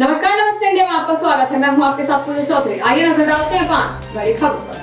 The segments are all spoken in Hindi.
नमस्कार, नमस्ते इंडिया में आपका स्वागत है। मैं हूं आपके साथ पूजा चौधरी। आइए नजर डालते हैं 5 बड़ी खबरों पर।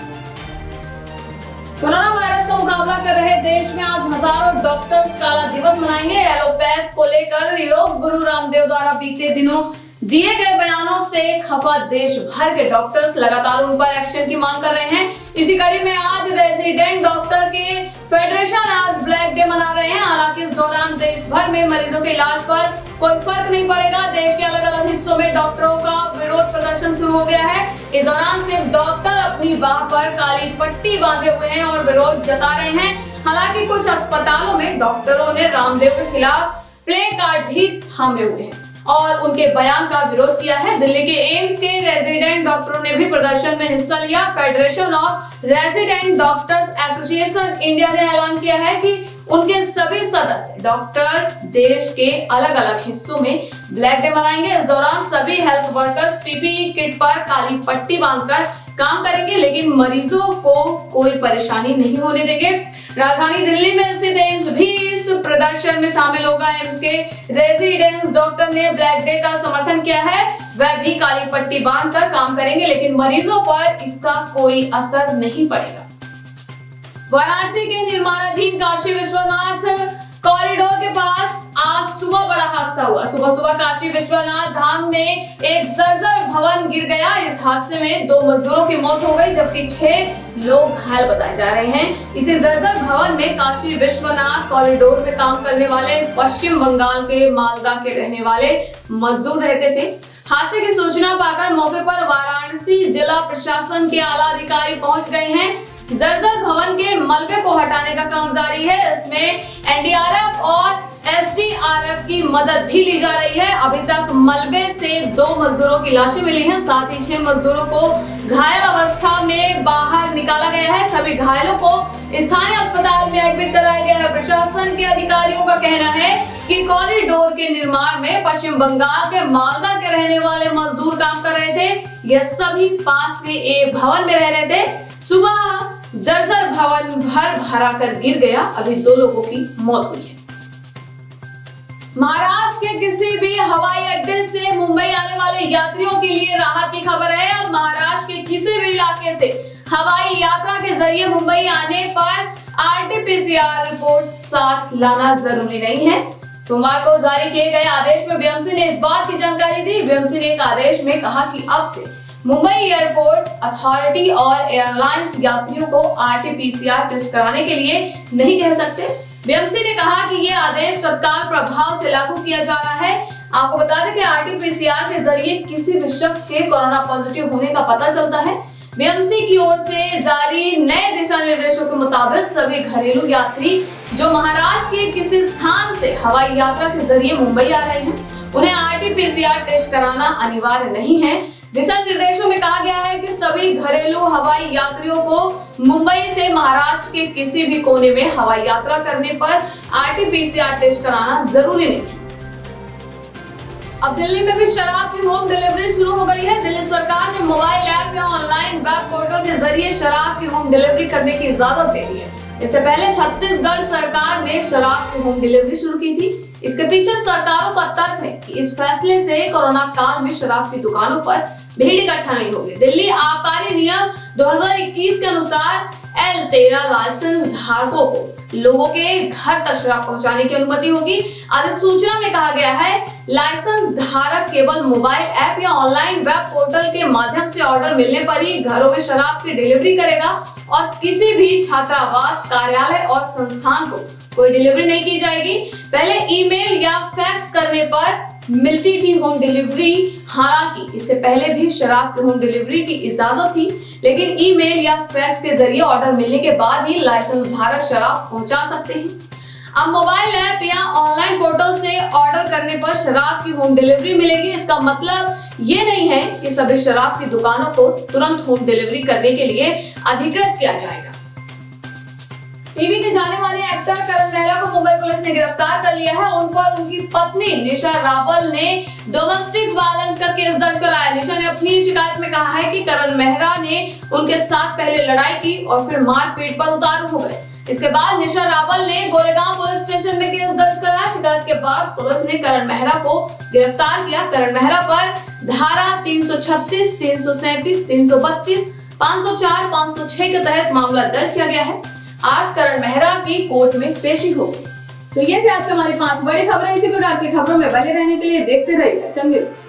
कोरोना वायरस का मुकाबला कर रहे देश में आज हजारों डॉक्टर्स काला दिवस मनाएंगे। एलोपैथ को लेकर योग गुरु रामदेव द्वारा बीते दिनों दिए गए बयानों से खफा देश भर के डॉक्टर्स लगातार उन पर एक्शन की मांग कर रहे हैं। इसी कड़ी में आज रेजिडेंट डॉक्टर के फेडरेशन आज ब्लैक डे मना रहे हैं। हालांकि इस दौरान देश भर में मरीजों के इलाज पर कोई फर्क नहीं पड़ेगा। देश के अलग अलग हिस्सों में डॉक्टरों का विरोध प्रदर्शन शुरू हो गया है। इस दौरान सिर्फ डॉक्टर अपनी बाह पर काली पट्टी बांधे हुए हैं और विरोध जता रहे हैं। हालांकि कुछ अस्पतालों में डॉक्टरों ने रामदेव के खिलाफ प्ले कार्ड भी थामे हुए हैं और उनके बयान का विरोध किया है। दिल्ली के एम्स के रेजिडेंट डॉक्टरों ने भी प्रदर्शन में हिस्सा लिया। Federation of resident doctors association India ने ऐलान किया है कि उनके सभी सदस्य डॉक्टर देश के अलग अलग हिस्सों में ब्लैक डे मनाएंगे। इस दौरान सभी हेल्थ वर्कर्स पीपीई किट पर काली पट्टी बांधकर काम करेंगे, लेकिन मरीजों को कोई परेशानी नहीं होने देंगे। राजधानी दिल्ली में स्थित एम्स भी इस प्रदर्शन में शामिल होगा। एम्स के रेजिडेंट डॉक्टर ने ब्लैक डे का समर्थन किया है। वह भी काली पट्टी बांधकर काम करेंगे, लेकिन मरीजों पर इसका कोई असर नहीं पड़ेगा। वाराणसी के निर्माणाधीन काशी विश्वनाथ कॉरिडोर के पास आज सुबह बड़ा हादसा हुआ। सुबह सुबह काशी विश्वनाथ धाम में एक जर्जर भवन गिर गया। इस हादसे में 2 मजदूरों की मौत हो गई, जबकि 6 लोग घायल बताए जा रहे हैं। इसी जर्जर भवन में काशी विश्वनाथ कॉरिडोर में काम करने वाले पश्चिम बंगाल के मालदा के रहने वाले मजदूर रहते थे। हादसे की सूचना पाकर मौके पर वाराणसी जिला प्रशासन के आला अधिकारी पहुंच गए हैं। जर्जर भवन के मलबे को हटाने का काम जारी है। इसमें एनडीआरएफ और एसडीआरएफ की मदद भी ली जा रही है। अभी तक मलबे से 2 मजदूरों की लाशें मिली हैं। साथ ही 6 मजदूरों को घायल अवस्था में बाहर निकाला गया है। सभी घायलों को स्थानीय अस्पताल में एडमिट कराया गया है। प्रशासन के अधिकारियों का कहना है कि कॉरिडोर के निर्माण में पश्चिम बंगाल के मालदा के रहने वाले मजदूर काम कर रहे थे। ये सभी पास के एक भवन में रह रहे थे। सुबह जर्जर भवन भरा कर गिर गया। अभी 2 लोगों की मौत हुई है। महाराष्ट्र के किसी भी हवाई अड्डे से मुंबई आने वाले यात्रियों के लिए राहत की खबर है। अब महाराष्ट्र के किसी भी इलाके से हवाई यात्रा के जरिए मुंबई आने पर आरटीपीसीआर रिपोर्ट साथ लाना जरूरी नहीं है। सोमवार को जारी किए गए आदेश में बीएमसी ने इस बात की जानकारी दी। बीएमसी ने एक आदेश में कहा कि अब से मुंबई एयरपोर्ट अथॉरिटी और एयरलाइंस यात्रियों को आरटीपीसीआर टेस्ट कराने के लिए नहीं कह सकते। बीएमसी ने कहा कि यह आदेश तत्काल प्रभाव से लागू किया जा रहा है। आपको बता दें कि आरटीपीसीआर के जरिए किसी भी शख्स के कोरोना पॉजिटिव होने का पता चलता है। बीएमसी की ओर से जारी नए दिशा निर्देशों के मुताबिक सभी घरेलू यात्री जो महाराष्ट्र के किसी स्थान से हवाई यात्रा के जरिए मुंबई आ रहे हैं, उन्हें आरटीपीसीआर टेस्ट कराना अनिवार्य नहीं है। दिशा निर्देशों में कहा गया है कि सभी घरेलू हवाई यात्रियों को मुंबई से महाराष्ट्र के किसी भी कोने में हवाई यात्रा करने पर आरटीपीसीआर टेस्ट कराना जरूरी नहीं है। अब दिल्ली में भी शराब की होम डिलीवरी शुरू हो गई है। दिल्ली सरकार ने मोबाइल ऐप या ऑनलाइन वेब पोर्टल के जरिए शराब की होम डिलीवरी करने की इजाजत दे दी है। इससे पहले छत्तीसगढ़ सरकार ने शराब की होम डिलीवरी शुरू की थी। इसके पीछे सरकारों का तर्क है कि इस फैसले से कोरोना काल में शराब की दुकानों पर भीड़ इकट्ठा नहीं होगी। दिल्ली आबकारी नियम 2021 के अनुसार L13 लाइसेंस धारकों को लोगों के घर तक शराब पहुंचाने की अनुमति होगी। अधिसूचना में कहा गया है लाइसेंस धारक केवल मोबाइल ऐप या ऑनलाइन वेब पोर्टल के माध्यम से ऑर्डर मिलने पर ही घरों में शराब की डिलीवरी करेगा और किसी भी छात्रावास, कार्यालय और संस्थान को कोई डिलीवरी नहीं की जाएगी। पहले ईमेल या फैक्स करने पर मिलती थी होम डिलीवरी। हालांकि इससे पहले भी शराब की होम डिलीवरी की इजाजत थी, लेकिन ईमेल या फैक्स के जरिए ऑर्डर मिलने के बाद ही लाइसेंस धारक शराब पहुंचा सकते हैं। अब मोबाइल ऐप या ऑनलाइन पोर्टल से ऑर्डर करने पर शराब की होम डिलीवरी मिलेगी। इसका मतलब ये नहीं है कि सभी शराब की दुकानों को तुरंत होम डिलीवरी करने के लिए अधिकृत किया जाएगा। टीवी के जाने माने एक्टर करण मेहरा को मुंबई पुलिस ने गिरफ्तार कर लिया है। उन पर उनकी पत्नी निशा रावल ने डोमेस्टिक वायलेंस का केस दर्ज कराया। निशा ने अपनी शिकायत में कहा है कि करण मेहरा ने उनके साथ पहले लड़ाई की और फिर मारपीट पर उतारू हो गए। इसके बाद निशा रावल ने गोरेगांव पुलिस स्टेशन में केस दर्ज कराया। शिकायत के बाद पुलिस ने करण मेहरा को गिरफ्तार किया। करण मेहरा पर धारा 336, 337, 332, 504, 506 के तहत मामला दर्ज किया गया है। आज करण मेहरा की कोर्ट में पेशी होगी। तो ये थी आज की हमारी 5 बड़ी खबरें। इसी प्रकार की खबरों में बने रहने के लिए देखते रहिए एचएम न्यूज़।